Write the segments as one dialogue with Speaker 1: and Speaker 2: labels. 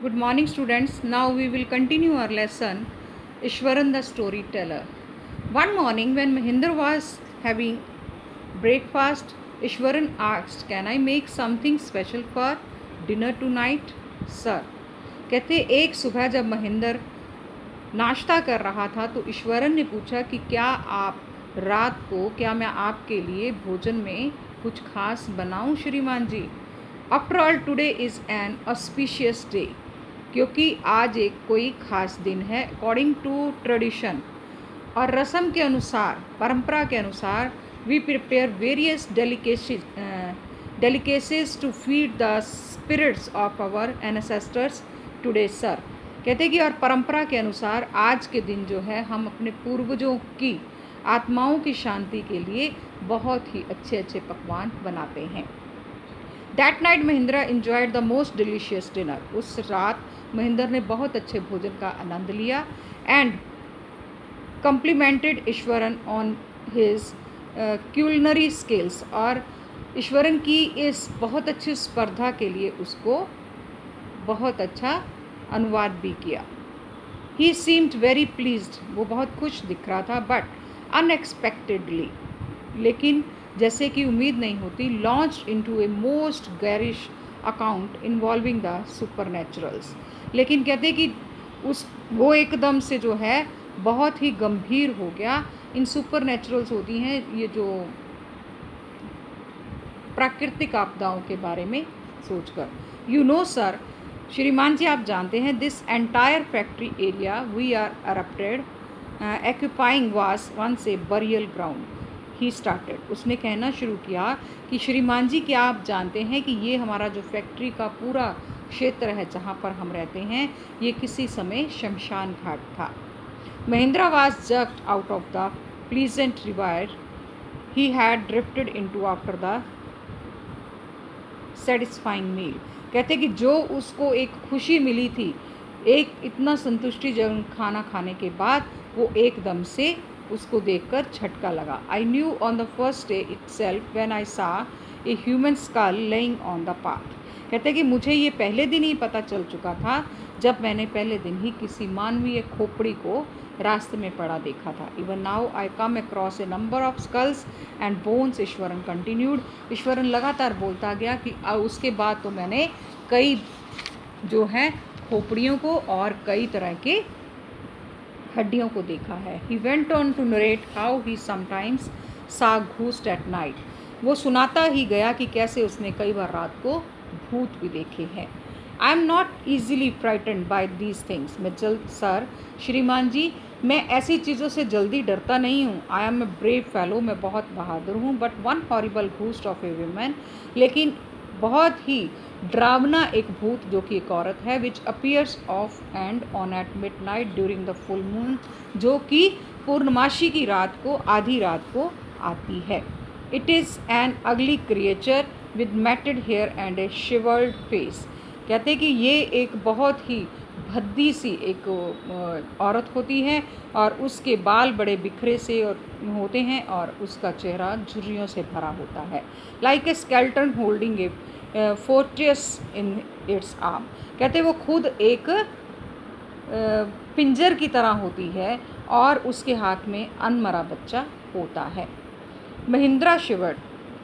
Speaker 1: Good morning, students. Now we will continue our lesson, Ishwaran the Storyteller. One morning, when Mahinder was having breakfast, Ishwaran asked, "Can I make something special for dinner tonight, sir?" कहते एक सुबह जब महेंद्र नाश्ता कर रहा था तो ईश्वरन ने पूछा कि क्या मैं आपके लिए भोजन में कुछ खास बनाऊं श्रीमान जी। After all today is an auspicious day, क्योंकि आज एक कोई खास दिन है। अकॉर्डिंग टू ट्रेडिशन और रस्म के अनुसार, परंपरा के अनुसार, we prepare various delicacies to feed the spirits of our ancestors today sir. कहते कि और परंपरा के अनुसार आज के दिन जो है हम अपने पूर्वजों की आत्माओं की शांति के लिए बहुत ही अच्छे अच्छे पकवान बनाते हैं। That night Mahindra enjoyed the most delicious dinner. उस रात महिंद्र ने बहुत अच्छे भोजन का आनंद लिया and complemented Eswaran on his culinary skills, और ईश्वरन की इस बहुत अच्छी स्पर्धा के लिए उसको बहुत अच्छा अनुवाद भी किया। ही सीम्ड वेरी प्लीज्ड, वो बहुत खुश दिख रहा था, बट अनएक्सपेक्टेडली, लेकिन जैसे कि उम्मीद नहीं होती, launch into a most garish account involving the supernaturals. लेकिन कहते कि वो एकदम से जो है बहुत ही गंभीर हो गया। इन सुपरनेचुरल्स होती हैं ये जो प्राकृतिक आपदाओं के बारे में सोचकर। यू नो सर, श्रीमान जी आप जानते हैं, this entire factory area we are erupted occupying was once a burial ground. He started, उसने कहना शुरू किया कि श्रीमान जी क्या आप जानते हैं कि ये हमारा जो फैक्ट्री का पूरा क्षेत्र है जहाँ पर हम रहते हैं, ये किसी समय शमशान घाट था। Mahindra was just out of the pleasant reverie he had drifted into after the satisfying meal. कहते कि जो उसको एक खुशी मिली थी, एक इतना संतुष्टिजनक खाना खाने के बाद, वो एकदम से उसको देखकर झटका लगा। I knew on the first day itself when I saw a human skull lying on the path. कहते कि मुझे ये पहले दिन ही पता चल चुका था जब मैंने पहले दिन ही किसी मानवीय खोपड़ी को रास्ते में पड़ा देखा था। Even now I come across a number of skulls and bones, Ishwaran continued. Ishwaran लगातार बोलता गया कि उसके बाद तो मैंने कई जो है खोपड़ियों को और कई तरह के हड्डियों को देखा है। He went on to narrate how he sometimes saw ghost at night. वो सुनाता ही गया कि कैसे उसने कई बार रात को भूत भी देखे हैं। I am not easily frightened by these things. मैं जल्द सर, श्रीमान जी, मैं ऐसी चीज़ों से जल्दी डरता नहीं हूँ। I am a brave fellow, मैं बहुत बहादुर हूँ। But one horrible ghost of a woman, लेकिन बहुत ही ड्रावना एक भूत जो कि एक औरत है, which appears off and on at midnight during the full moon, जो कि पूर्णमासी की रात को, आधी रात को आती है। It is an ugly creature with matted hair and a shivered face. कहते कि ये एक बहुत ही भद्दी सी एक औरत होती है और उसके बाल बड़े बिखरे से और होते हैं और उसका चेहरा झुर्रियों से भरा होता है। Like a skeleton holding a fortress in its arm. कहते वो खुद एक पिंजर की तरह होती है और उसके हाथ में अनमरा बच्चा होता है। महिंद्रा शिवर्ड,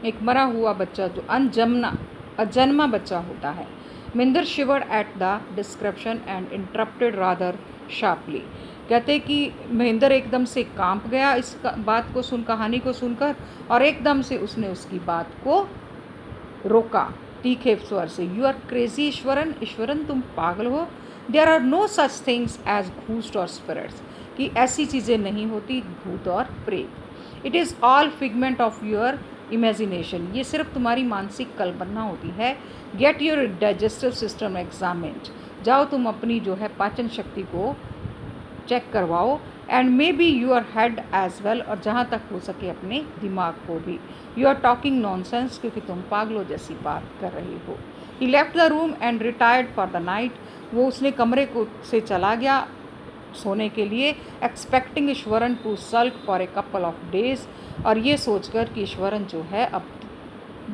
Speaker 1: एक मरा हुआ बच्चा जो अजन्मा बच्चा होता है। Mahindra shivered at the description and interrupted rather sharply. कहते कि महिंद्र एकदम से कांप गया इस बात को कहानी को सुनकर, और एकदम से उसने उसकी बात को रोका तीखे स्वर से। You are crazy Ishwaran, Ishwaran तुम पागल हो। There are no such things as ghost और स्पिरिट्स, कि ऐसी चीज़ें नहीं होती भूत और प्रेत। It is all figment of your imagination, ये सिर्फ तुम्हारी मानसिक कल्पना होती है। Get your digestive system examined, जाओ तुम अपनी जो है पाचन शक्ति को चेक करवाओ, and maybe your head as well, और जहाँ तक हो सके अपने दिमाग को भी। यू आर टॉकिंग नॉनसेंस, क्योंकि तुम पागलों जैसी बात कर रही हो। He left the room and retired for the night. वो उसने कमरे को से चला गया सोने के लिए, expecting Ishwaran to sulk for a couple of days, और ये सोचकर कि ईश्वरन जो है अब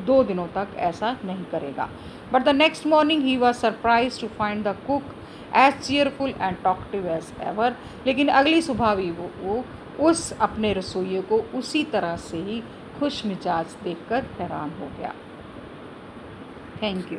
Speaker 1: 2 दिनों तक ऐसा नहीं करेगा। But the next morning he was surprise to find the cook as cheerful and talkative as ever. लेकिन अगली सुबह भी वो उस अपने रसोइये को उसी तरह से ही खुश मिजाज देखकर हैरान हो गया। Thank you.